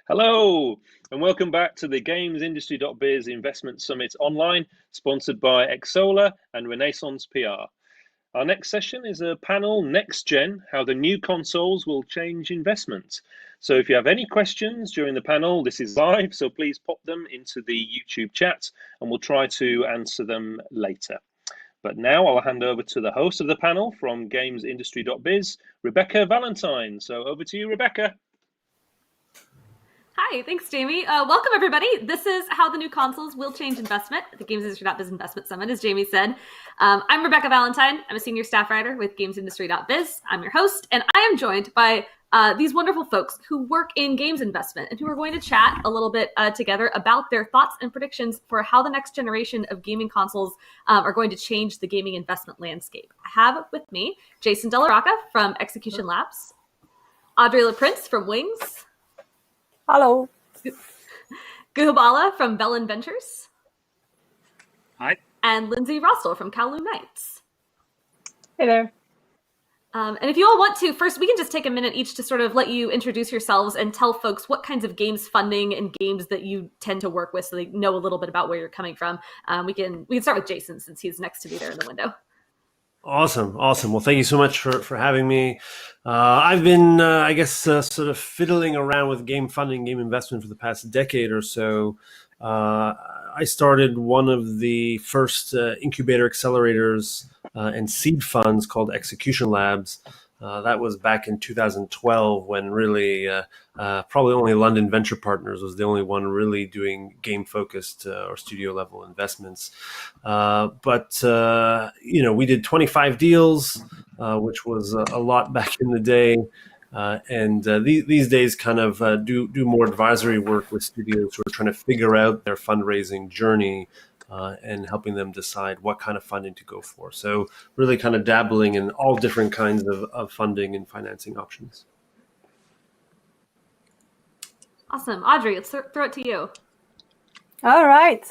Hello, and welcome back to the GamesIndustry.biz Investment Summit online, sponsored by Xsola and Renaissance PR. Our next session is a panel, Next Gen, How the New Consoles Will Change Investments. So if you have any questions during the panel, this is live, so please pop them into the YouTube chat and we'll try to answer them later. But now I'll hand over to the host of the panel from GamesIndustry.biz, Rebecca Valentine. So over to you, Rebecca. Hi, thanks, Jamie. Welcome, everybody. This is How the New Consoles Will Change Investment at the GamesIndustry.biz Investment Summit, as Jamie said. I'm Rebecca Valentine. I'm a senior staff writer with GamesIndustry.biz. I'm your host, and I am joined by these wonderful folks who work in games investment and who are going to chat a little bit together about their thoughts and predictions for how the next generation of gaming consoles are going to change the gaming investment landscape. I have with me Jason De La Rocca from Execution Labs, Audrey LaPrince from Wings, Hello. Guhabala from Bellin Ventures. Hi. And Lindsay Rostel from Kowloon Knights. Hey there. And if you all want to, first, we can just take a minute each to sort of let you introduce yourselves and tell folks what kinds of games funding and games that you tend to work with so they know a little bit about where you're coming from. We can start with Jason since he's next to me there in the window. Awesome. Well, thank you so much for having me. I've been, sort of fiddling around with game funding, game investment for the past decade or so. I started one of the first incubator accelerators and seed funds called Execution Labs. That was back in 2012 when really probably only London Venture Partners was the only one really doing game-focused or studio-level investments. But we did 25 deals, which was a lot back in the day. And these days kind of do more advisory work with studios who are trying to figure out their fundraising journey and helping them decide what kind of funding to go for. So really kind of dabbling in all different kinds of funding and financing options. Awesome. Audrey, let's throw it to you. All right.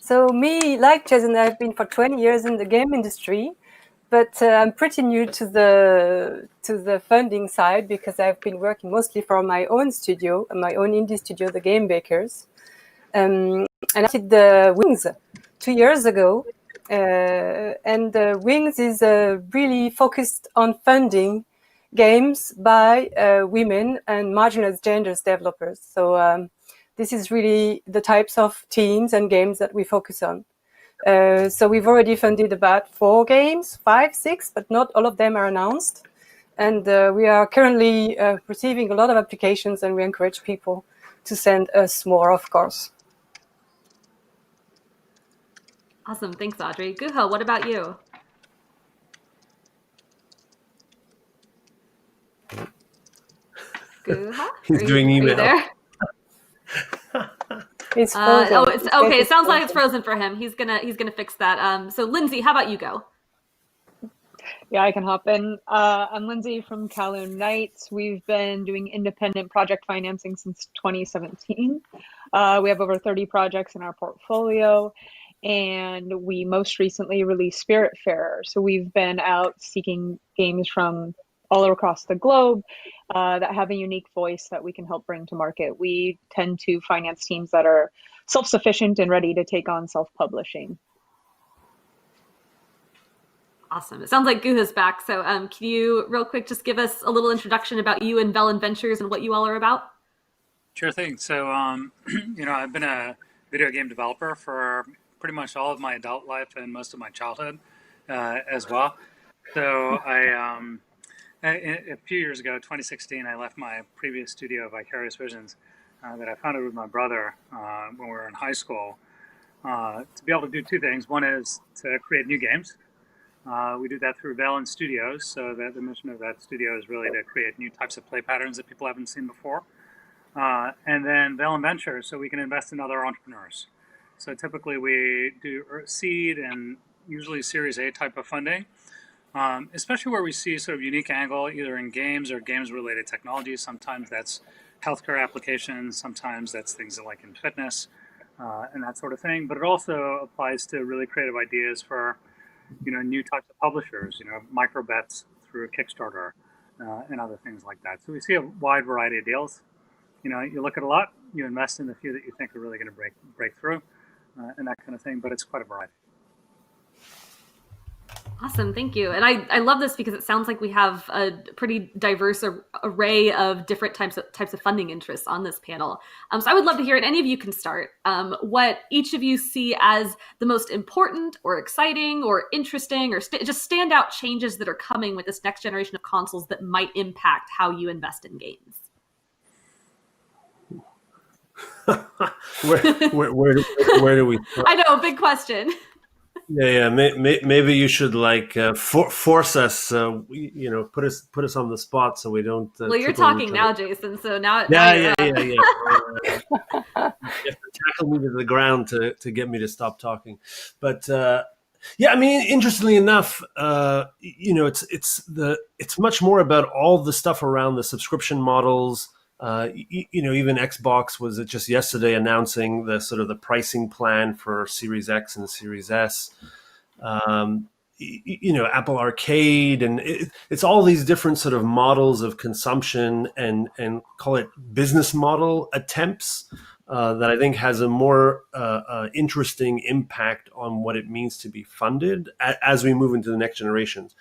So me, like Jason, I've been for 20 years in the game industry, but I'm pretty new to the funding side because I've been working mostly for my own studio, my own indie studio, the Game Bakers. And I did the Wings 2 years ago. And Wings is really focused on funding games by women and marginalized genders developers. So this is really the types of teams and games that we focus on. So we've already funded about 4 games, 5, 6, but not all of them are announced. And we are currently receiving a lot of applications, and we encourage people to send us more, of course. Awesome. Thanks, Audrey. Guha, what about you? Guha? He's doing email. There? It's frozen. It's okay. It sounds like it's frozen for him. He's gonna fix that. So Lindsay, how about you go? Yeah, I can hop in. I'm Lindsay from Kowloon Knights. We've been doing independent project financing since 2017. We have over 30 projects in our portfolio, and we most recently released Spiritfarer. So we've been out seeking games from all across the globe that have a unique voice that we can help bring to market. We tend to finance teams that are self-sufficient and ready to take on self-publishing. Awesome. It sounds like Guha's back. So can you real quick just give us a little introduction about you and Bellin Ventures and what you all are about? Sure thing. So, I've been a video game developer for pretty much all of my adult life and most of my childhood as well. So a few years ago, 2016, I left my previous studio, Vicarious Visions, that I founded with my brother when we were in high school, to be able to do 2 things. One is to create new games. We do that through Bellin Studios, so that the mission of that studio is really to create new types of play patterns that people haven't seen before. And then Bellin Ventures, so we can invest in other entrepreneurs. So typically we do seed and usually Series A type of funding, especially where we see sort of unique angle, either in games or games-related technologies. Sometimes that's healthcare applications, sometimes that's things like in fitness and that sort of thing. But it also applies to really creative ideas for new types of publishers, micro bets through Kickstarter and other things like that. So we see a wide variety of deals. you look at a lot, you invest in the few that you think are really going to break through, and that kind of thing. But it's quite a variety. Awesome, thank you. And I love this because it sounds like we have a pretty diverse array of different types of funding interests on this panel. So I would love to hear, and any of you can start, what each of you see as the most important or exciting or interesting or just standout changes that are coming with this next generation of consoles that might impact how you invest in games. where do we start? I know, big question. Yeah. Maybe you should force us, put us on the spot so we don't. Well, you're trip on talking each now, other. Jason. So now, Yeah. now You you're up. have to tackle me to the ground to get me to stop talking. But yeah, I mean, interestingly enough, it's much more about all the stuff around the subscription models. Even Xbox was just yesterday announcing the sort of the pricing plan for Series X and Series S. Apple Arcade, and it's all these different sort of models of consumption and call it business model attempts that I think has a more interesting impact on what it means to be funded as we move into the next generations.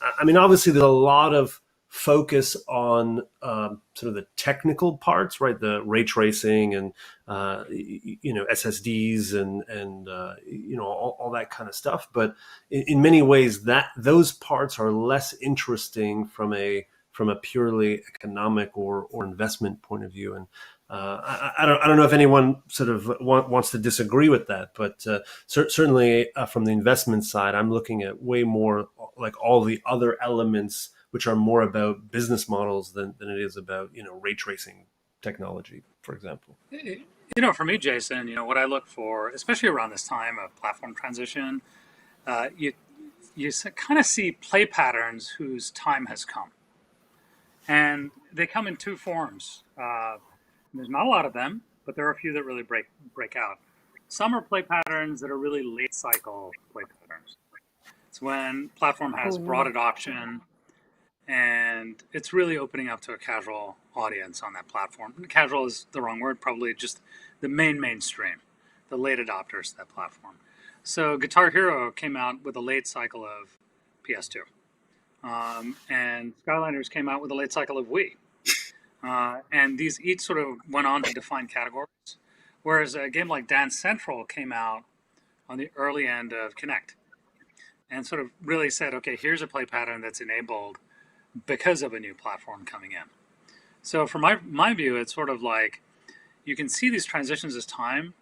I mean, obviously, there's a lot of focus on sort of the technical parts, right? The ray tracing and SSDs and all that kind of stuff. But in many ways, those parts are less interesting from a purely economic or investment point of view. And I don't know if anyone sort of wants to disagree with that, but certainly from the investment side, I'm looking at way more like all the other elements which are more about business models than it is about ray tracing technology, for example. For me, Jason, what I look for, especially around this time of platform transition, you kind of see play patterns whose time has come, and they come in two forms. There's not a lot of them, but there are a few that really break out. Some are play patterns that are really late cycle play patterns. It's when platform has broad adoption and it's really opening up to a casual audience on that platform. Casual is the wrong word, probably just the mainstream, the late adopters to that platform. So Guitar Hero came out with a late cycle of PS2. And Skylanders came out with a late cycle of Wii. And these each sort of went on to define categories. Whereas a game like Dance Central came out on the early end of Kinect and sort of really said, okay, here's a play pattern that's enabled because of a new platform coming in. So from my view, it's sort of like you can see these transitions as time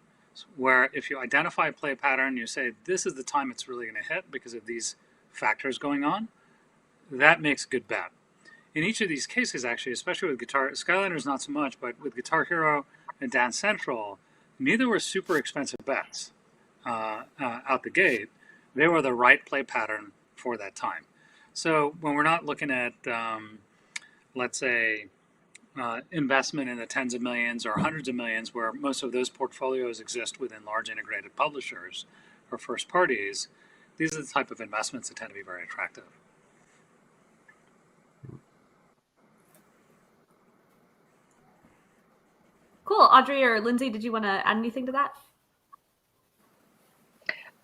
where if you identify a play pattern, you say, this is the time it's really going to hit because of these factors going on, that makes a good bet. In each of these cases, actually, especially with Skylanders not so much, but with Guitar Hero and Dance Central, neither were super expensive bets out the gate. They were the right play pattern for that time. So when we're not looking at, let's say, investment in the tens of millions or hundreds of millions, where most of those portfolios exist within large integrated publishers or first parties, these are the type of investments that tend to be very attractive. Cool. Audrey or Lindsay, did you want to add anything to that?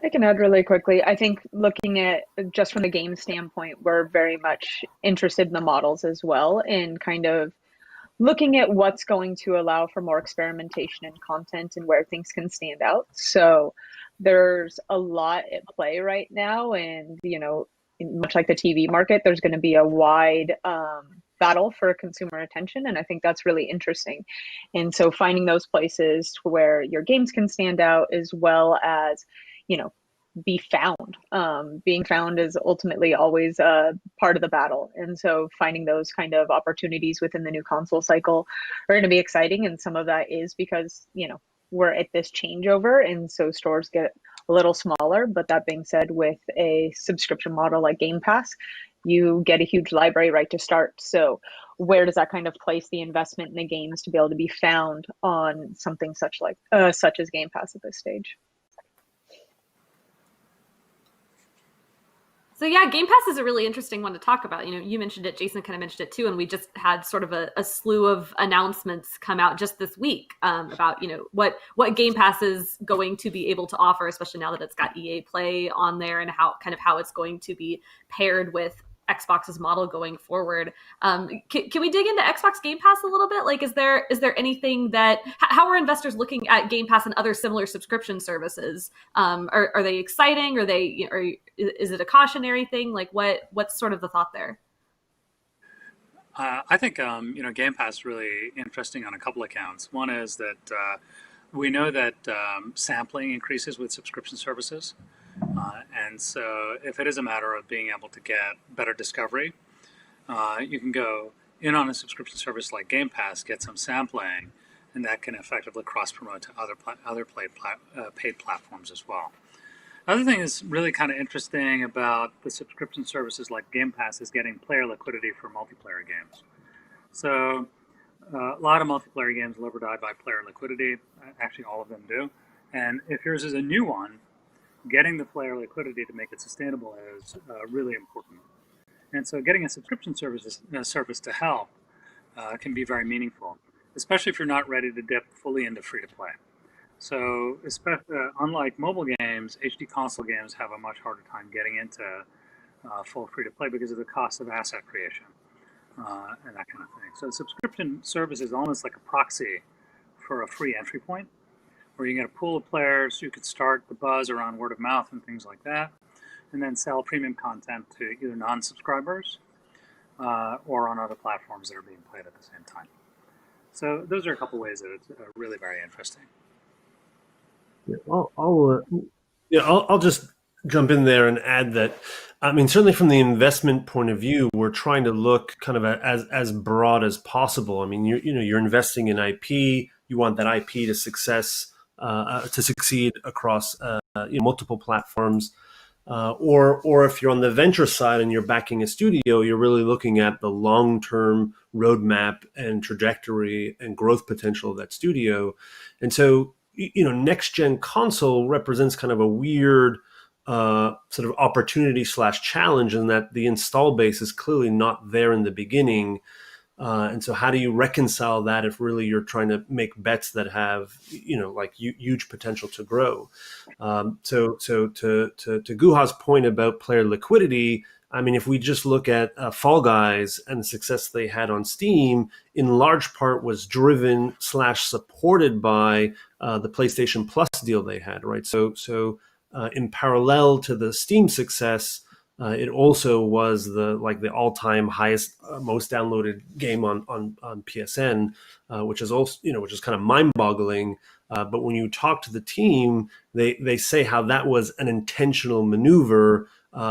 I can add really quickly. I think looking at just from the game standpoint, we're very much interested in the models as well and kind of looking at what's going to allow for more experimentation and content and where things can stand out. So there's a lot at play right now. And, much like the TV market, there's going to be a wide battle for consumer attention. And I think that's really interesting. And so finding those places where your games can stand out as well as, be found. Being found is ultimately always part of the battle. And so finding those kind of opportunities within the new console cycle are going to be exciting. And some of that is because, we're at this changeover. And so stores get a little smaller. But that being said, with a subscription model like Game Pass, you get a huge library right to start. So where does that kind of place the investment in the games to be able to be found on something such as Game Pass at this stage? So yeah, Game Pass is a really interesting one to talk about. You mentioned it, Jason kind of mentioned it too, and we just had sort of a slew of announcements come out just this week about what Game Pass is going to be able to offer, especially now that it's got EA Play on there, and how it's going to be paired with Xbox's model going forward. Can we dig into Xbox Game Pass a little bit? Like, is there anything how are investors looking at Game Pass and other similar subscription services? Are they exciting? Is it a cautionary thing? Like, what's sort of the thought there? I think Game Pass is really interesting on a couple of counts. One is that we know that sampling increases with subscription services. And so if it is a matter of being able to get better discovery, you can go in on a subscription service like Game Pass, get some sampling, and that can effectively cross-promote to other paid platforms as well. Other thing is really kind of interesting about the subscription services like Game Pass is getting player liquidity for multiplayer games. So a lot of multiplayer games live or die by player liquidity. Actually, all of them do. And if yours is a new one, getting the player liquidity to make it sustainable is really important. And so getting a subscription service to help can be very meaningful, especially if you're not ready to dip fully into free-to-play. So unlike mobile games, HD console games have a much harder time getting into full free-to-play because of the cost of asset creation and that kind of thing. So subscription service is almost like a proxy for a free entry point, where you get a pool of players, you could start the buzz around word of mouth and things like that, and then sell premium content to either non-subscribers or on other platforms that are being played at the same time. So those are a couple ways that it's really very interesting. Yeah, I'll just jump in there and add that, I mean, certainly from the investment point of view, we're trying to look kind of as broad as possible. I mean, you're investing in IP. You want that IP to succeed across multiple platforms, or if you're on the venture side and you're backing a studio, you're really looking at the long-term roadmap and trajectory and growth potential of that studio. And so, next gen console represents kind of a weird sort of opportunity / challenge in that the install base is clearly not there in the beginning. And so how do you reconcile that if really you're trying to make bets that have, huge potential to grow? So to Guha's point about player liquidity, I mean, if we just look at Fall Guys and the success they had on Steam, in large part was driven / supported by the PlayStation Plus deal they had, right? So in parallel to the Steam success, it also was the all-time highest, most downloaded game on PSN, which is also which is kind of mind-boggling. But when you talk to the team, they say how that was an intentional maneuver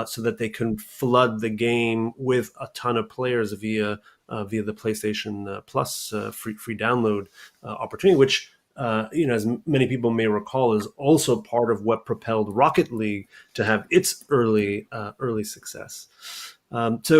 so that they can flood the game with a ton of players via the PlayStation Plus free download opportunity, which as many people may recall, is also part of what propelled Rocket League to have its early success. It's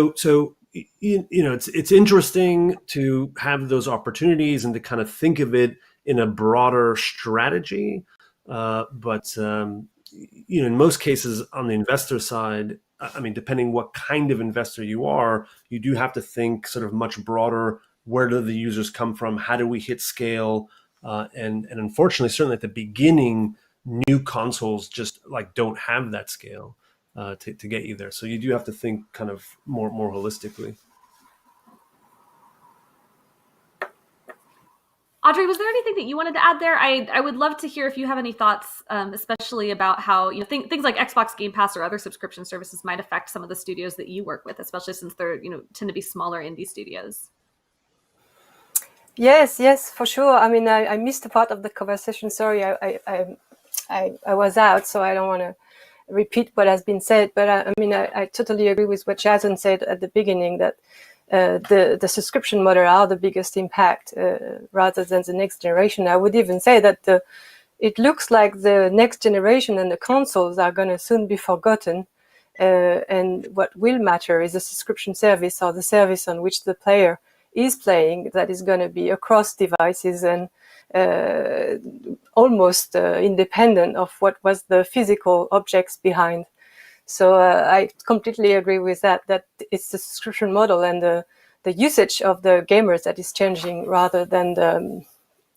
interesting to have those opportunities and to kind of think of it in a broader strategy. But in most cases on the investor side, I mean, depending what kind of investor you are, you do have to think sort of much broader. Where do the users come from? How do we hit scale? And unfortunately, certainly at the beginning, new consoles just don't have that scale to get you there. So you do have to think kind of more holistically. Audrey, was there anything that you wanted to add there? I would love to hear if you have any thoughts, especially about how things like Xbox Game Pass or other subscription services might affect some of the studios that you work with, especially since they're tend to be smaller indie studios. Yes, for sure. I mean, I missed a part of the conversation. Sorry, I was out, so I don't want to repeat what has been said. But I totally agree with what Jason said at the beginning, that the subscription model are the biggest impact rather than the next generation. I would even say that it looks like the next generation and the consoles are going to soon be forgotten. And what will matter is the subscription service, or the service on which the player is playing, that is going to be across devices and almost independent of what was the physical objects behind So I completely agree with that it's the subscription model and the usage of the gamers that is changing rather than the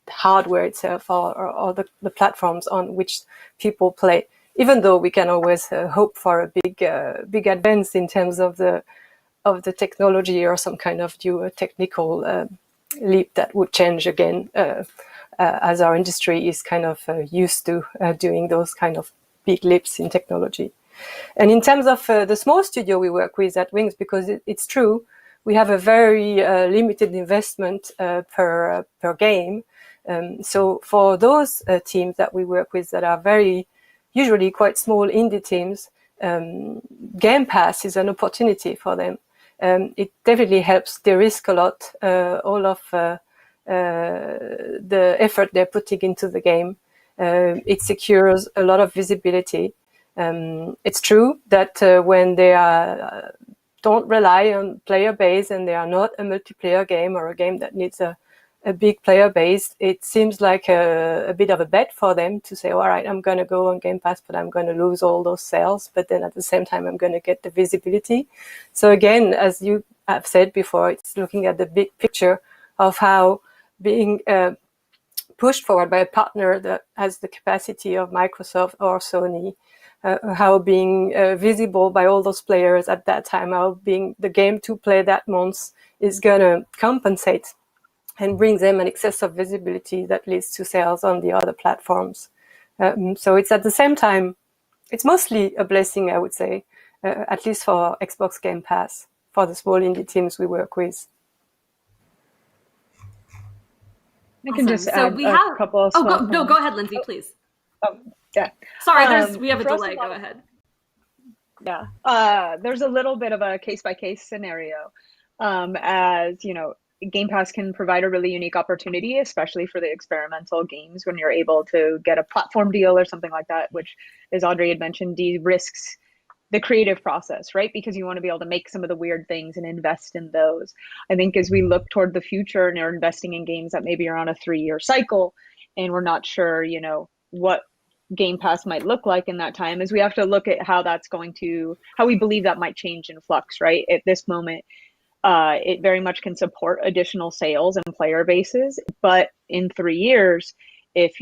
hardware itself or the platforms on which people play. Even though we can always hope for a big advance in terms of the technology or some kind of new technical leap that would change again, as our industry is kind of used to doing those kind of big leaps in technology. And in terms of the small studio we work with at Wings, because it's true, we have a very limited investment per game. So for those teams that we work with that are usually quite small indie teams, Game Pass is an opportunity for them. It definitely helps de-risk a lot all of the effort they're putting into the game. It secures a lot of visibility. It's true that when they don't rely on player base and they are not a multiplayer game or a game that needs a big player base, it seems like a bit of a bet for them to say, all right, I'm going to go on Game Pass, but I'm going to lose all those sales. But then at the same time, I'm going to get the visibility. So again, as you have said before, it's looking at the big picture of how being pushed forward by a partner that has the capacity of Microsoft or Sony, how being visible by all those players at that time, how being the game to play that month is going to compensate and bring them an excess of visibility that leads to sales on the other platforms. So it's at the same time, it's mostly a blessing, I would say, at least for Xbox Game Pass, for the small indie teams we work with. I can just add a couple of small go ahead, Lindsay, please. Yeah. Sorry, we have a delay. Go ahead. Yeah. There's a little bit of a case-by-case scenario. As you know, Game Pass can provide a really unique opportunity, especially for the experimental games when you're able to get a platform deal or something like that, which, as Audrey had mentioned, de-risks the creative process, right? Because you want to be able to make some of the weird things and invest in those. I think as we look toward the future and are investing in games that maybe are on a 3-year cycle and we're not sure, what Game Pass might look like in that time, is we have to look at how we believe that might change in flux, right? At this moment, it very much can support additional sales and player bases, but in 3 years, if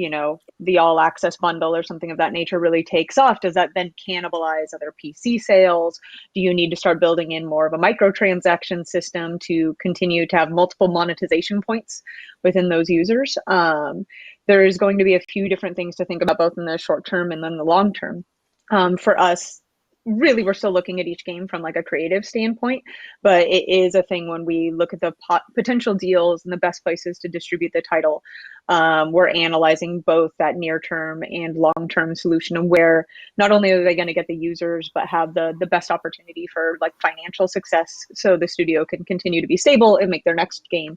the all access bundle or something of that nature really takes off, does that then cannibalize other PC sales? Do you need to start building in more of a microtransaction system to continue to have multiple monetization points within those users? There's going to be a few different things to think about, both in the short term and then the long term. For us, really, we're still looking at each game from like a creative standpoint, but it is a thing when we look at the potential deals and the best places to distribute the title. We're analyzing both that near-term and long-term solution, and where not only are they going to get the users, but have the best opportunity for like financial success, so the studio can continue to be stable and make their next game.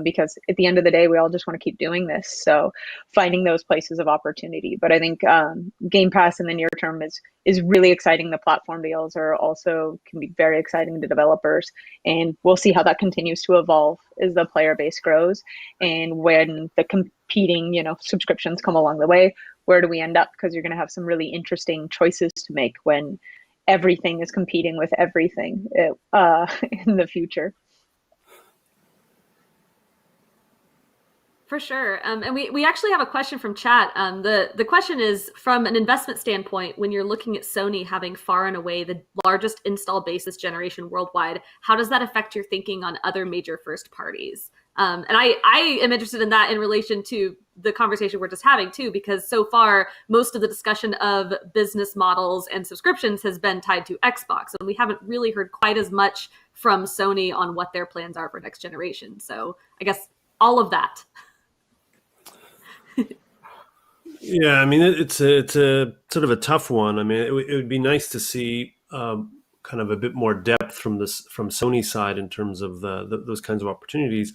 Because at the end of the day, we all just want to keep doing this. So finding those places of opportunity. But I think Game Pass in the near term is really exciting. The platform deals can be very exciting to developers. And we'll see how that continues to evolve as the player base grows. And when the competing, subscriptions come along the way, where do we end up? Because you're going to have some really interesting choices to make when everything is competing with everything in the future. For sure. And we actually have a question from chat. The question is, from an investment standpoint, when you're looking at Sony having far and away the largest install base this generation worldwide, how does that affect your thinking on other major first parties? And I am interested in that in relation to the conversation we're just having too, because so far, most of the discussion of business models and subscriptions has been tied to Xbox. And we haven't really heard quite as much from Sony on what their plans are for next generation. So I guess all of that. Yeah, I mean, it's a sort of a tough one. I mean, it would be nice to see kind of a bit more depth from Sony's side in terms of those kinds of opportunities.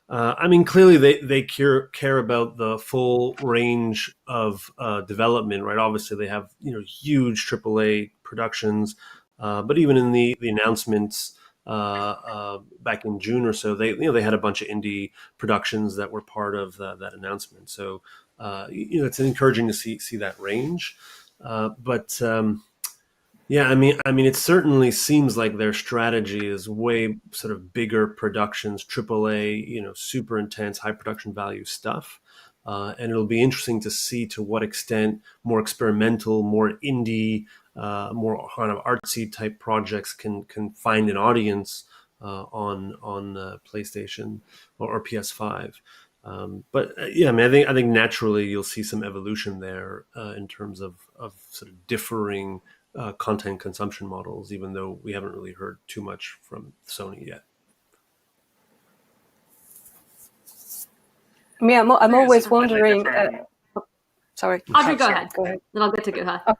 I mean, clearly they care about the full range of development, right? Obviously, they have huge AAA productions, but even in the announcements back in June or so, they had a bunch of indie productions that were part of that announcement. So it's encouraging to see that range. But Yeah, I mean, it certainly seems like their strategy is way sort of bigger productions, AAA, super intense, high production value stuff. And it'll be interesting to see to what extent more experimental, more indie, more kind of artsy type projects can find an audience on PlayStation or PS5. But yeah, I mean, I think naturally you'll see some evolution there in terms of sort of differing content consumption models, even though we haven't really heard too much from Sony yet. I mean, I'm I think it's always slightly wondering. different. Sorry. Audrey, go Sorry. ahead. Go ahead. Then I'll get to Guha.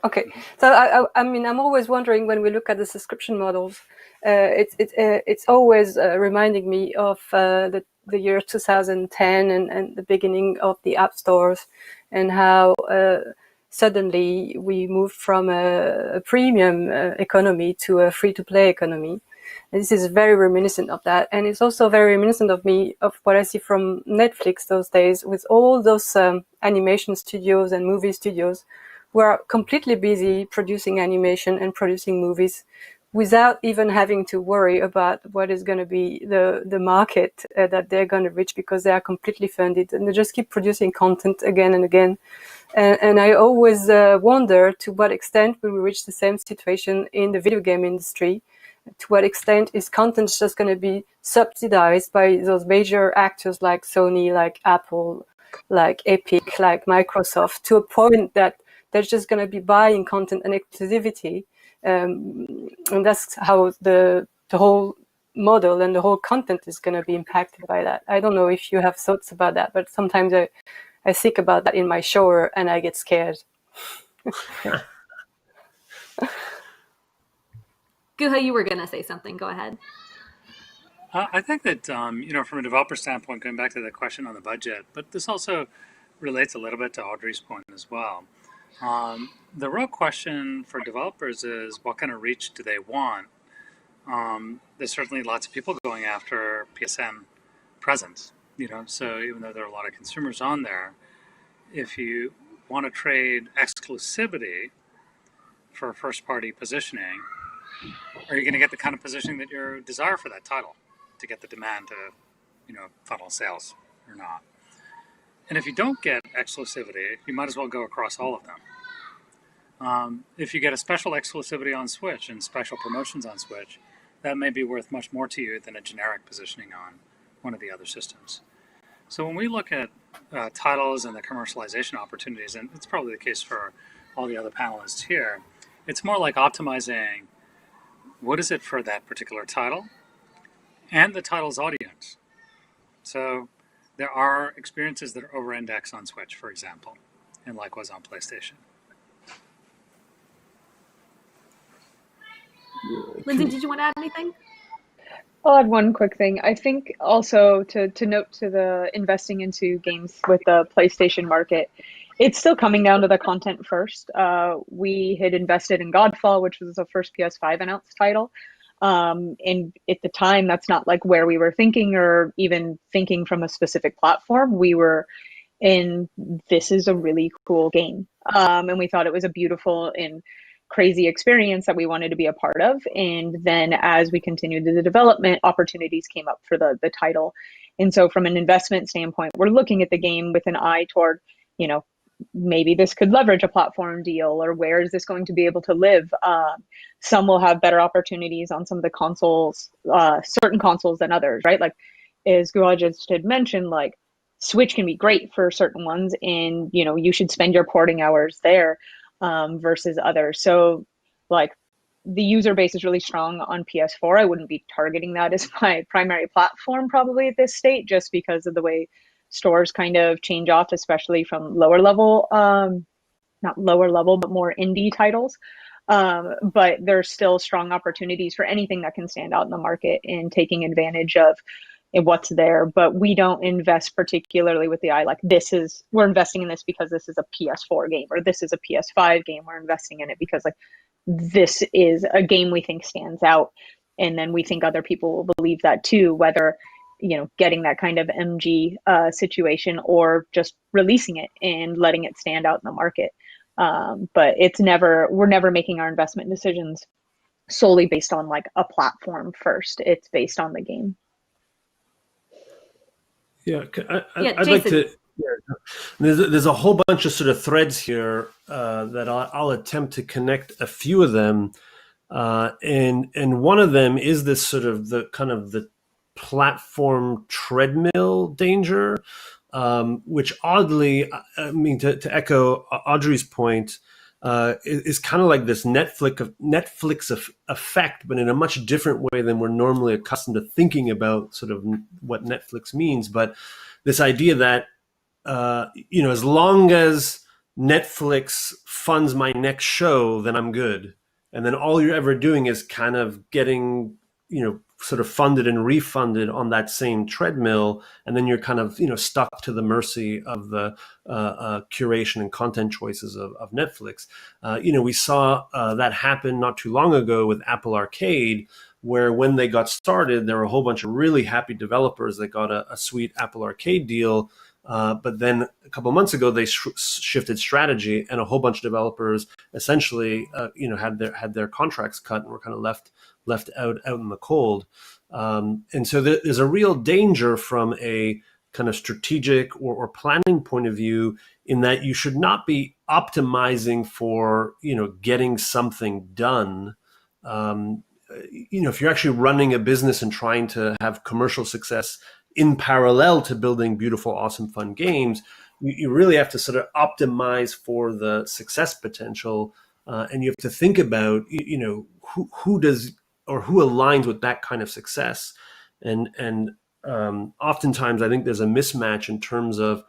Okay, so I mean, I'm always wondering when we look at the subscription models, it's always reminding me of the year 2010 and the beginning of the app stores, and how suddenly we moved from a premium economy to a free-to-play economy. And this is very reminiscent of that, and it's also very reminiscent of what I see from Netflix those days, with all those animation studios and movie studios who are completely busy producing animation and producing movies without even having to worry about what is going to be the market that they're going to reach, because they are completely funded and they just keep producing content again and again. And I always wonder to what extent will we reach the same situation in the video game industry. To what extent is content just going to be subsidized by those major actors like Sony, like Apple, like Epic, like Microsoft, to a point that they're just going to be buying content and exclusivity, and that's how the whole model and the whole content is going to be impacted by that. I don't know if you have thoughts about that, but sometimes I think about that in my shower and I get scared. Guha, you were going to say something. Go ahead. I think that from a developer standpoint, going back to the question on the budget, but this also relates a little bit to Audrey's point as well. The real question for developers is, what kind of reach do they want? There's certainly lots of people going after PSN presence, so even though there are a lot of consumers on there, if you want to trade exclusivity for first-party positioning, are you going to get the kind of positioning that you desire for that title to get the demand to, funnel sales or not? And if you don't get exclusivity, you might as well go across all of them. If you get a special exclusivity on Switch and special promotions on Switch, that may be worth much more to you than a generic positioning on one of the other systems. So when we look at titles and the commercialization opportunities, and it's probably the case for all the other panelists here, it's more like optimizing what is it for that particular title and the title's audience. So there are experiences that are over-indexed on Switch, for example, and likewise on PlayStation. Lindsay, did you want to add anything? I'll add one quick thing. I think also to note to the investing into games with the PlayStation market, it's still coming down to the content first. We had invested in Godfall, which was the first PS5 announced title. And at the time, that's not like where we were thinking or even thinking from a specific platform. We were in, this is a really cool game. And we thought it was a beautiful and crazy experience that we wanted to be a part of. And then as we continued the development, opportunities came up for the title. And so from an investment standpoint, we're looking at the game with an eye toward, maybe this could leverage a platform deal, or where is this going to be able to live? Some will have better opportunities on some of the consoles, certain consoles than others, right? Like as Guha just had mentioned, like Switch can be great for certain ones, and you should spend your porting hours there versus others. So like the user base is really strong on PS4. I wouldn't be targeting that as my primary platform probably at this state, just because of the way stores kind of change off, especially from lower level, not lower level, but more indie titles. But there's still strong opportunities for anything that can stand out in the market and taking advantage of what's there. But we don't invest particularly with the eye like we're investing in this because this is a PS4 game, or this is a PS5 game. We're investing in it because like this is a game we think stands out, and then we think other people will believe that too, whether getting that kind of MG situation or just releasing it and letting it stand out in the market. But we're never making our investment decisions solely based on like a platform first. It's based on the game. Yeah, Yeah, I'd like Jason. to. Yeah, there's a whole bunch of sort of threads here that I'll attempt to connect a few of them, and one of them is this sort of the platform treadmill danger, which oddly, I mean, to echo Audrey's point, is kind of like this Netflix effect, but in a much different way than we're normally accustomed to thinking about sort of what Netflix means. But this idea that as long as Netflix funds my next show, then I'm good. And then all you're ever doing is kind of getting, sort of funded and refunded on that same treadmill. And then you're kind of, stuck to the mercy of the curation and content choices of Netflix. We saw that happen not too long ago with Apple Arcade, where when they got started, there were a whole bunch of really happy developers that got a sweet Apple Arcade deal. But then a couple of months ago, they shifted strategy, and a whole bunch of developers essentially, had their contracts cut and were kind of left out in the cold. And so there's a real danger from a kind of strategic or planning point of view, in that you should not be optimizing for getting something done. If you're actually running a business and trying to have commercial success in parallel to building beautiful, awesome, fun games, you really have to sort of optimize for the success potential, and you have to think about who does or who aligns with that kind of success, and oftentimes I think there's a mismatch in terms of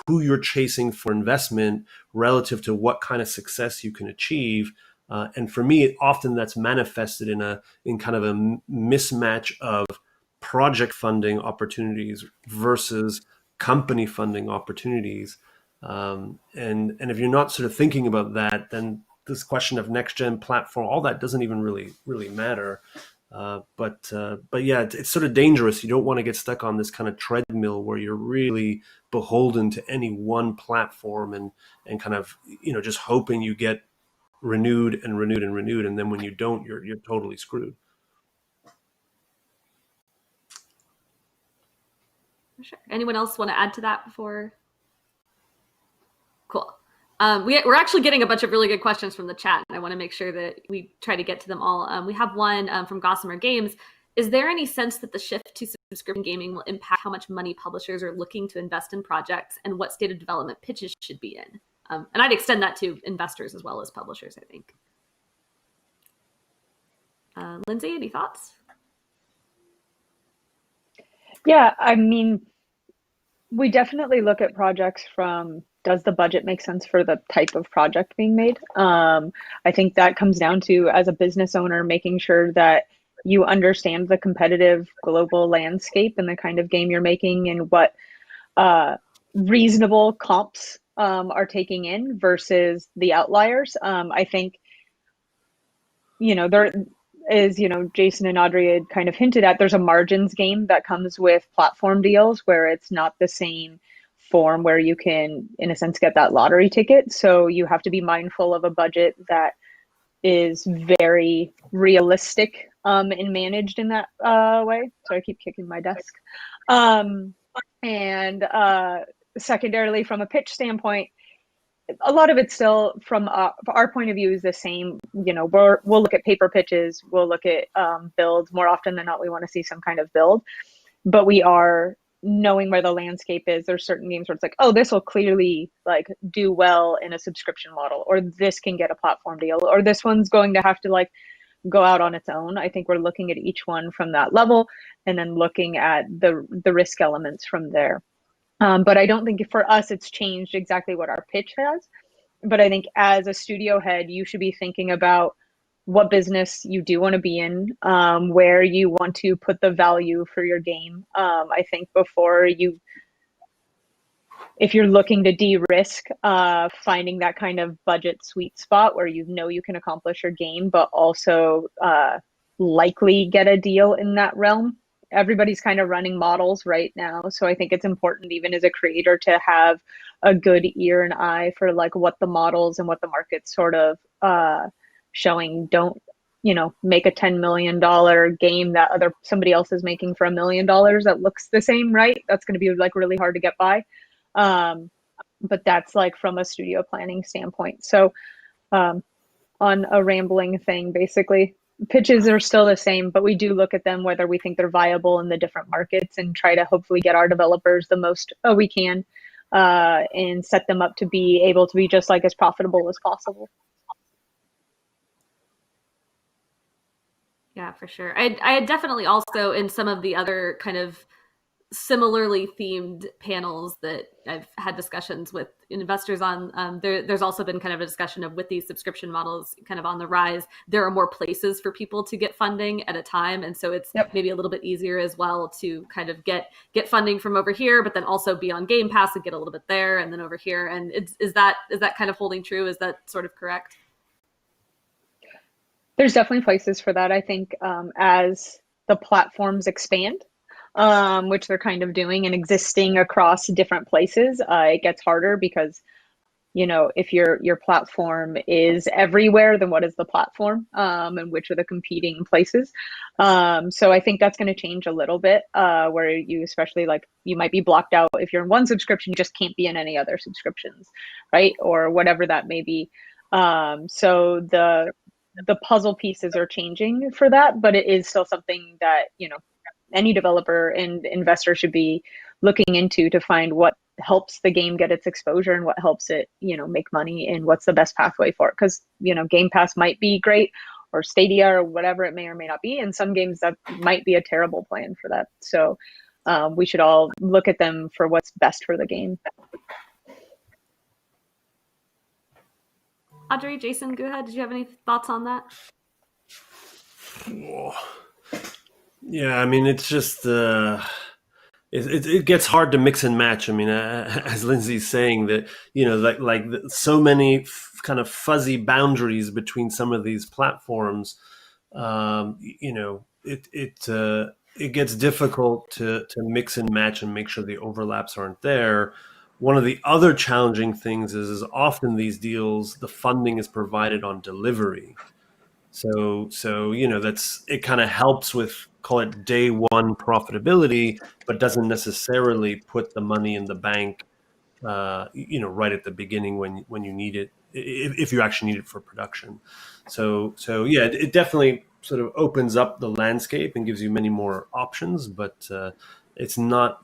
who you're chasing for investment relative to what kind of success you can achieve. And for me, often that's manifested in kind of a mismatch of project funding opportunities versus company funding opportunities. And if you're not sort of thinking about that, then this question of next gen platform, all that doesn't even really matter. But yeah, it's sort of dangerous. You don't want to get stuck on this kind of treadmill where you're really beholden to any one platform and kind of just hoping you get renewed and renewed and renewed, and then when you don't, you're totally screwed. Sure. Anyone else want to add to that before? Cool. We're actually getting a bunch of really good questions from the chat, and I want to make sure that we try to get to them all. We have one from Gossamer Games. Is there any sense that the shift to subscription gaming will impact how much money publishers are looking to invest in projects and what state of development pitches should be in? And I'd extend that to investors as well as publishers, I think. Lindsay, any thoughts? Yeah, I mean, we definitely look at projects from, does the budget make sense for the type of project being made? I think that comes down to, as a business owner, making sure that you understand the competitive global landscape and the kind of game you're making and what reasonable comps are taking in versus the outliers. I think, there is, Jason and Audrey had kind of hinted at, there's a margins game that comes with platform deals where it's not the same form where you can, in a sense, get that lottery ticket. So you have to be mindful of a budget that is very realistic and managed in that way. So I keep kicking my desk. And secondarily, from a pitch standpoint, a lot of it still, from our point of view, is the same. We'll look at paper pitches, we'll look at builds. More often than not, we want to see some kind of build, but we are knowing where the landscape is. There's certain games where it's like, oh, this will clearly like do well in a subscription model, or this can get a platform deal, or this one's going to have to like go out on its own. I think we're looking at each one from that level and then looking at the risk elements from there. But I don't think for us it's changed exactly what our pitch has. But I think as a studio head, you should be thinking about what business you do want to be in, where you want to put the value for your game. I think if you're looking to de-risk, finding that kind of budget sweet spot where you can accomplish your game, but also likely get a deal in that realm. Everybody's kind of running models right now. So I think it's important, even as a creator, to have a good ear and eye for like what the models and what the market's sort of showing. Don't, make a $10 million game that somebody else is making for $1 million that looks the same, right? That's going to be like really hard to get by. But that's like from a studio planning standpoint. So on a rambling thing, basically, pitches are still the same, but we do look at them whether we think they're viable in the different markets and try to hopefully get our developers the most we can and set them up to be able to be just like as profitable as possible. Yeah, for sure. I definitely also, in some of the other kind of similarly themed panels that I've had discussions with investors on, there's also been kind of a discussion of, with these subscription models kind of on the rise, there are more places for people to get funding at a time. And so it's maybe a little bit easier as well to kind of get funding from over here, but then also be on Game Pass and get a little bit there and then over here. And is that kind of holding true? Is that sort of correct? There's definitely places for that. I think as the platforms expand, which they're kind of doing and existing across different places, it gets harder because, if your platform is everywhere, then what is the platform, and which are the competing places? So I think that's going to change a little bit, where you, especially like, you might be blocked out if you're in one subscription, you just can't be in any other subscriptions, right? Or whatever that may be. So the puzzle pieces are changing for that, but it is still something that, any developer and investor should be looking into to find what helps the game get its exposure and what helps it, make money, and what's the best pathway for it. Because, Game Pass might be great, or Stadia, or whatever it may or may not be. And some games that might be a terrible plan for that. So we should all look at them for what's best for the game. Audrey, Jason, go ahead. Did you have any thoughts on that? Yeah, I mean, it's just it gets hard to mix and match. I mean, as Lindsay's saying, that so many kind of fuzzy boundaries between some of these platforms. It gets difficult to mix and match and make sure the overlaps aren't there. One of the other challenging things is often these deals, the funding is provided on delivery. So that's, it kind of helps with, call it day one profitability, but doesn't necessarily put the money in the bank, right at the beginning when you need it, if you actually need it for production. So yeah, it definitely sort of opens up the landscape and gives you many more options, but it's not.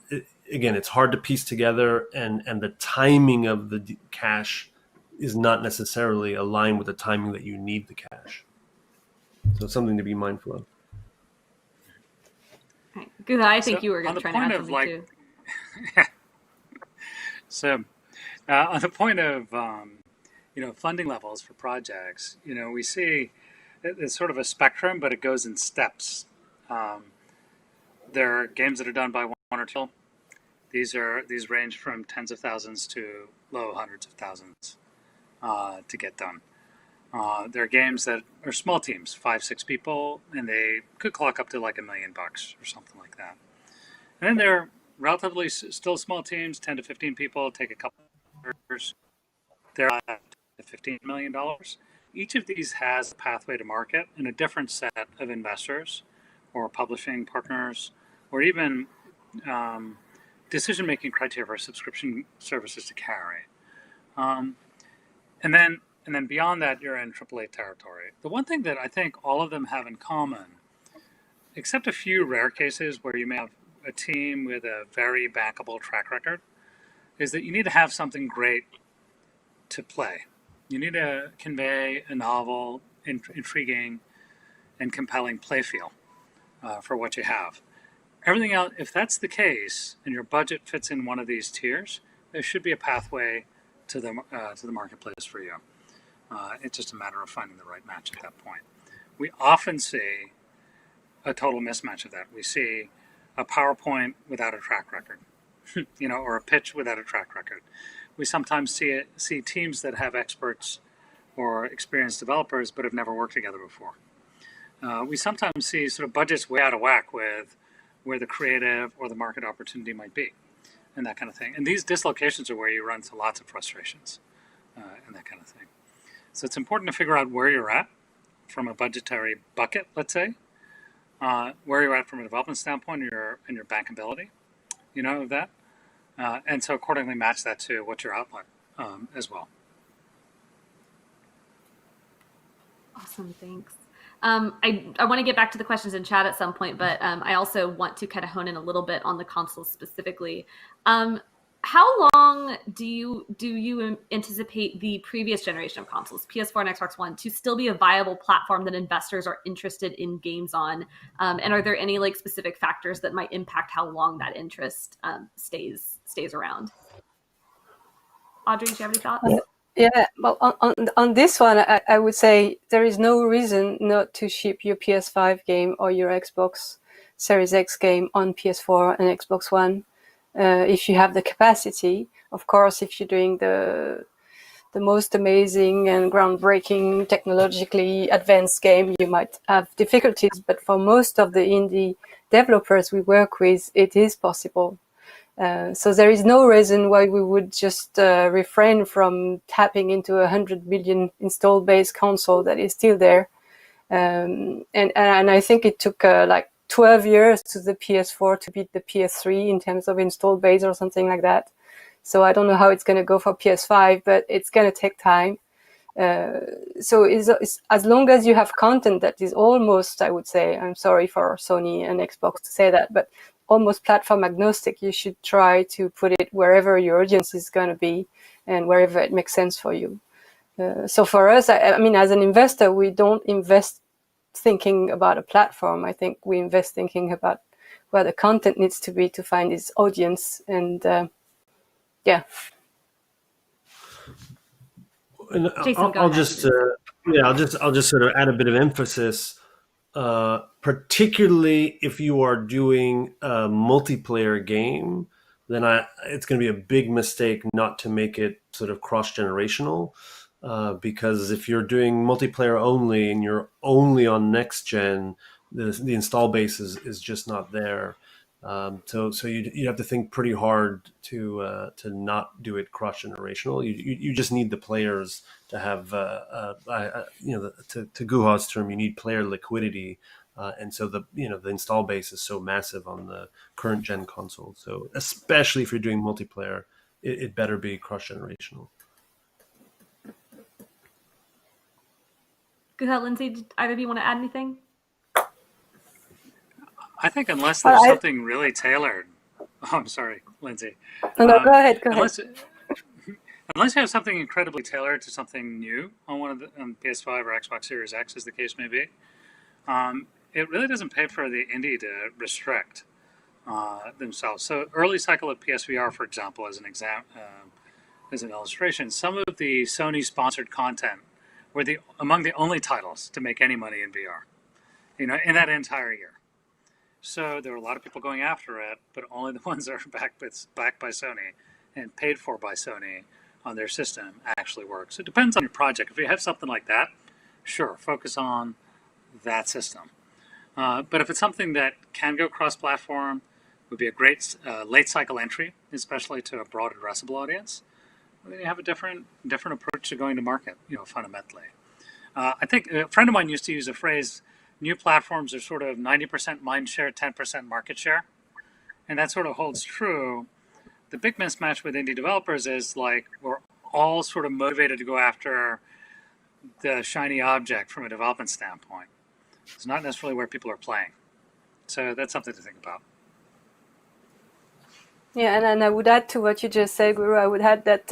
Again, it's hard to piece together, and the timing of the cash is not necessarily aligned with the timing that you need the cash. So it's something to be mindful of. Right. Good. I think you were going to try to add something too. So on the point of funding levels for projects, we see it's sort of a spectrum, but it goes in steps. There are games that are done by one or two. These range from tens of thousands to low hundreds of thousands to get done. There are games that are small teams, 5-6 people, and they could clock up to like $1 million or something like that. And then there are relatively still small teams, 10 to 15 people, take a couple of years. They're at $15 million. Each of these has a pathway to market and a different set of investors or publishing partners, or even decision-making criteria for subscription services to carry. And then beyond that, you're in AAA territory. The one thing that I think all of them have in common, except a few rare cases where you may have a team with a very bankable track record, is that you need to have something great to play. You need to convey a novel, intriguing, and compelling playfeel for what you have. Everything else, if that's the case, and your budget fits in one of these tiers, there should be a pathway to the marketplace for you. It's just a matter of finding the right match at that point. We often see a total mismatch of that. We see a PowerPoint without a track record, or a pitch without a track record. We sometimes see teams that have experts or experienced developers but have never worked together before. We sometimes see sort of budgets way out of whack with where the creative or the market opportunity might be. and that kind of thing. And these dislocations are where you run into lots of frustrations and that kind of thing. So it's important to figure out where you're at from a budgetary bucket, let's say, where you're at from a development standpoint and your bankability, of that. And so accordingly match that to what's your output as well. Awesome, thanks. I want to get back to the questions in chat at some point, but I also want to kind of hone in a little bit on the consoles specifically. How long do you anticipate the previous generation of consoles, PS4 and Xbox One, to still be a viable platform that investors are interested in games on? And are there any specific factors that might impact how long that interest stays around? Audrey, do you have any thoughts? Yeah, well, on this one, I would say there is no reason not to ship your PS5 game or your Xbox Series X game on PS4 and Xbox One. If you have the capacity, of course, if you're doing the most amazing and groundbreaking, technologically advanced game, you might have difficulties. But for most of the indie developers we work with, it is possible. So there is no reason why we would just refrain from tapping into 100 million installed base console that is still there. And I think it took 12 years to the PS4 to beat the PS3 in terms of installed base or something like that. So I don't know how it's going to go for PS5, but it's going to take time. So it's, as long as you have content that is almost, I would say, I'm sorry for Sony and Xbox to say that, but almost platform agnostic, you should try to put it wherever your audience is going to be and wherever it makes sense for you. So for us, I mean, as an investor, we don't invest thinking about a platform. I think we invest thinking about where the content needs to be to find its audience. And yeah. And Jason, I'll just sort of add a bit of emphasis, particularly if you are doing a multiplayer game, then it's going to be a big mistake not to make it sort of cross-generational, because if you're doing multiplayer only and you're only on next gen, the install base is just not there. So you have to think pretty hard to not do it cross generational. You just need the players to have to Guha's term, you need player liquidity, and so the install base is so massive on the current gen console. So especially if you're doing multiplayer, it better be cross generational. Guha, Lindsay, did either of you want to add anything? I think unless there's something really tailored. Oh, I'm sorry, Lindsay. No, go ahead. Unless you have something incredibly tailored to something new on PS5 or Xbox Series X, as the case may be, it really doesn't pay for the indie to restrict themselves. So early cycle of PSVR, for example, as an illustration, some of the Sony-sponsored content were among the only titles to make any money in VR, in that entire year. So there were a lot of people going after it, but only the ones that are backed by Sony and paid for by Sony on their system actually work. So it depends on your project. If you have something like that, sure, focus on that system. But if it's something that can go cross-platform, would be a great late cycle entry, especially to a broad addressable audience, then you have a different approach to going to market, fundamentally. I think a friend of mine used to use a phrase, new platforms are sort of 90% mind share, 10% market share. And that sort of holds true. The big mismatch with indie developers is we're all sort of motivated to go after the shiny object from a development standpoint. It's not necessarily where people are playing. So that's something to think about. Yeah, and I would add to what you just said, Guru. I would add that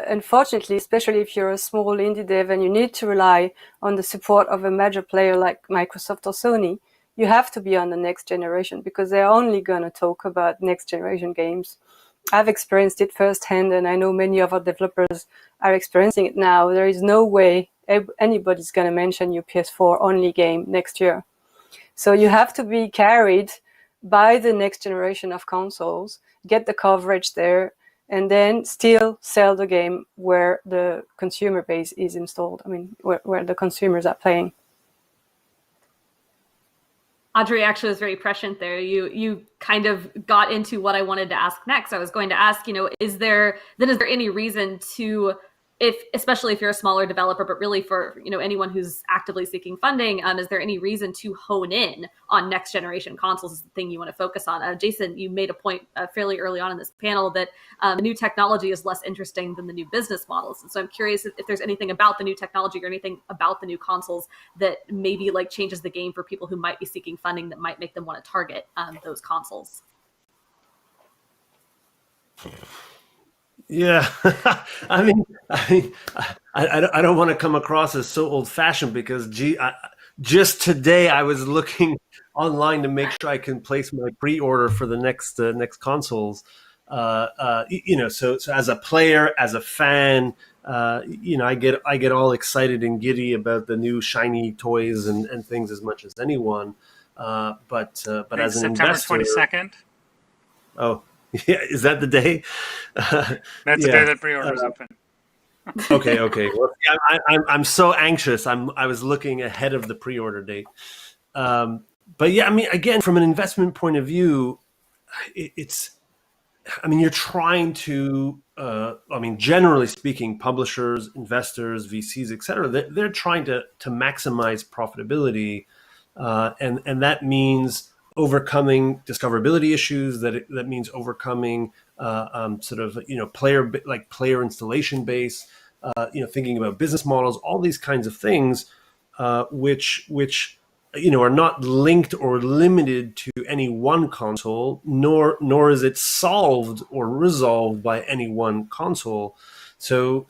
unfortunately, especially if you're a small indie dev and you need to rely on the support of a major player like Microsoft or Sony, you have to be on the next generation because they're only going to talk about next generation games. I've experienced it firsthand, and I know many of our developers are experiencing it now. There is no way anybody's going to mention your PS4 only game next year. So you have to be carried by the next generation of consoles, get the coverage there, and then still sell the game where the consumer base is installed. I mean, where the consumers are playing. Audrey actually was very prescient there. You kind of got into what I wanted to ask next. I was going to ask, is there any reason to, especially if you're a smaller developer, but really for anyone who's actively seeking funding, is there any reason to hone in on next generation consoles as the thing you want to focus on? Jason, you made a point fairly early on in this panel that the new technology is less interesting than the new business models. And so I'm curious if there's anything about the new technology or anything about the new consoles that maybe like changes the game for people who might be seeking funding that might make them want to target those consoles. Yeah, I don't want to come across as so old-fashioned because, just today I was looking online to make sure I can place my pre-order for the next consoles. So as a player, as a fan, I get all excited and giddy about the new shiny toys and things as much as anyone. But as an September investor, 22nd. Oh. Yeah, is that the day? That's the day that pre-orders open. Okay. Well, I'm so anxious. I was looking ahead of the pre-order date. But yeah, I mean, again, from an investment point of view, you're trying to. Generally speaking, publishers, investors, VCs, et cetera, they're trying to maximize profitability, and that means overcoming discoverability issues. That means overcoming player installation base. Thinking about business models, all these kinds of things, which are not linked or limited to any one console, nor is it solved or resolved by any one console. So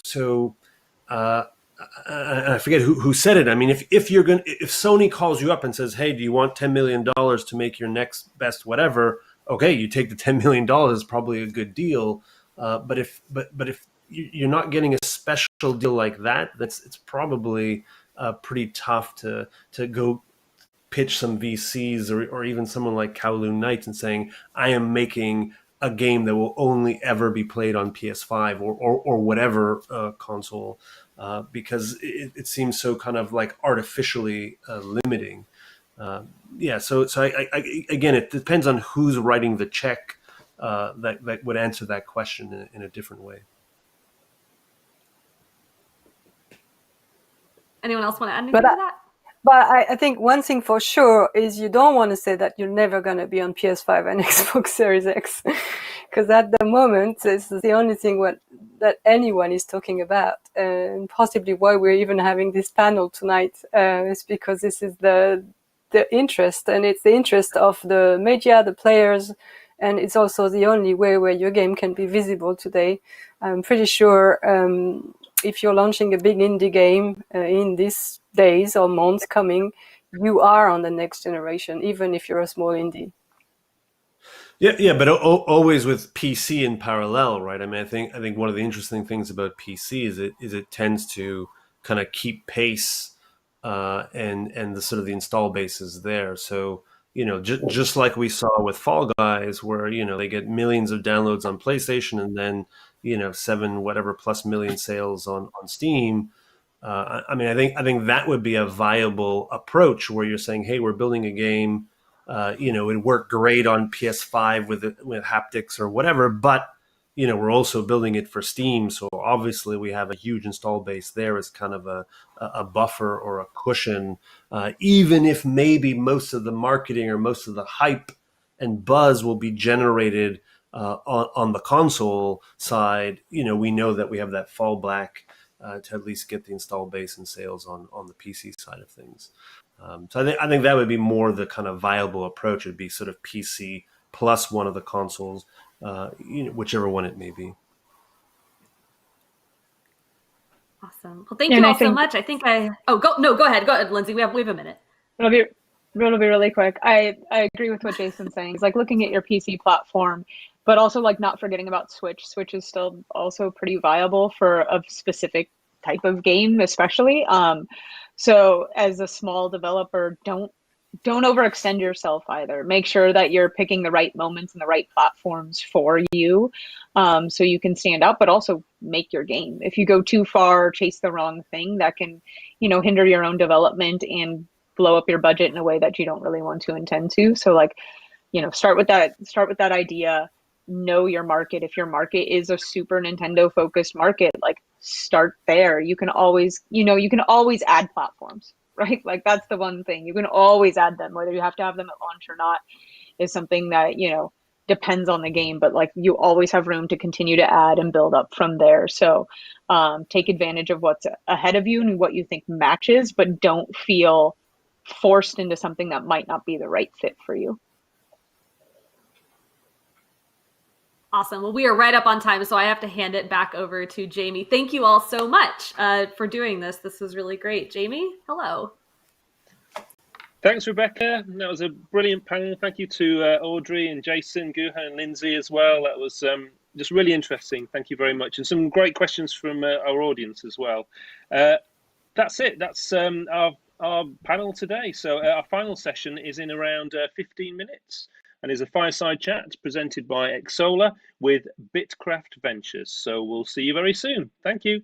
I forget who said it. I mean, if Sony calls you up and says, "Hey, do you want $10 million to make your next best whatever?" Okay, you take the $10 million. Probably a good deal. But if you're not getting a special deal like that, it's probably pretty tough to go pitch some VCs or even someone like Kowloon Knights and saying, "I am making a game that will only ever be played on PS5 or whatever console," because it seems so kind of like artificially limiting. So again, it depends on who's writing the check that would answer that question in a different way. Anyone else want to add anything to that? But I think one thing for sure is you don't want to say that you're never going to be on PS5 and Xbox Series X, because at the moment, it's the only thing that anyone is talking about. And possibly why we're even having this panel tonight is because this is the interest, and it's the interest of the media, the players, and it's also the only way where your game can be visible today. I'm pretty sure if you're launching a big indie game in these days or months coming, you are on the next generation, even if you're a small indie. Yeah, but always with PC in parallel, right? I mean, I think one of the interesting things about PC is it tends to kind of keep pace, and the sort of the install base is there. So just like we saw with Fall Guys, where they get millions of downloads on PlayStation and then 7 whatever plus million sales on Steam. I think that would be a viable approach where you're saying, hey, we're building a game. It worked great on PS5 with haptics or whatever, but we're also building it for Steam. So obviously we have a huge install base there as kind of a buffer or a cushion, even if maybe most of the marketing or most of the hype and buzz will be generated on the console side. We know that we have that fallback to at least get the install base and sales on the PC side of things. So I think that would be more the kind of viable approach. It'd be sort of PC plus one of the consoles, whichever one it may be. Awesome. Well, thank you all so much. Go ahead, Lindsay. We have a minute. It'll be really quick. I agree with what Jason's saying. It's like looking at your PC platform, but also like not forgetting about Switch. Switch is still also pretty viable for a specific type of game, especially. So as a small developer, don't overextend yourself either. Make sure that you're picking the right moments and the right platforms for you, so you can stand out, but also make your game. If you go too far, chase the wrong thing, that can, hinder your own development and blow up your budget in a way that you don't really want to intend to. So like, start with that idea, know your market. If your market is a Super Nintendo focused market, like start there. You can always add platforms, right? Like that's the one thing. You can always add them, whether you have to have them at launch or not is something that, depends on the game, but like you always have room to continue to add and build up from there. So take advantage of what's ahead of you and what you think matches, but don't feel forced into something that might not be the right fit for you. Awesome. Well, we are right up on time, so I have to hand it back over to Jamie. Thank you all so much for doing this. This was really great. Jamie, hello. Thanks, Rebecca. That was a brilliant panel. Thank you to Audrey and Jason, Guha and Lindsay as well. That was just really interesting. Thank you very much. And some great questions from our audience as well. That's it. That's our panel today. So our final session is in around 15 minutes and is a fireside chat presented by Xsola with Bitcraft Ventures. So we'll see you very soon. Thank you.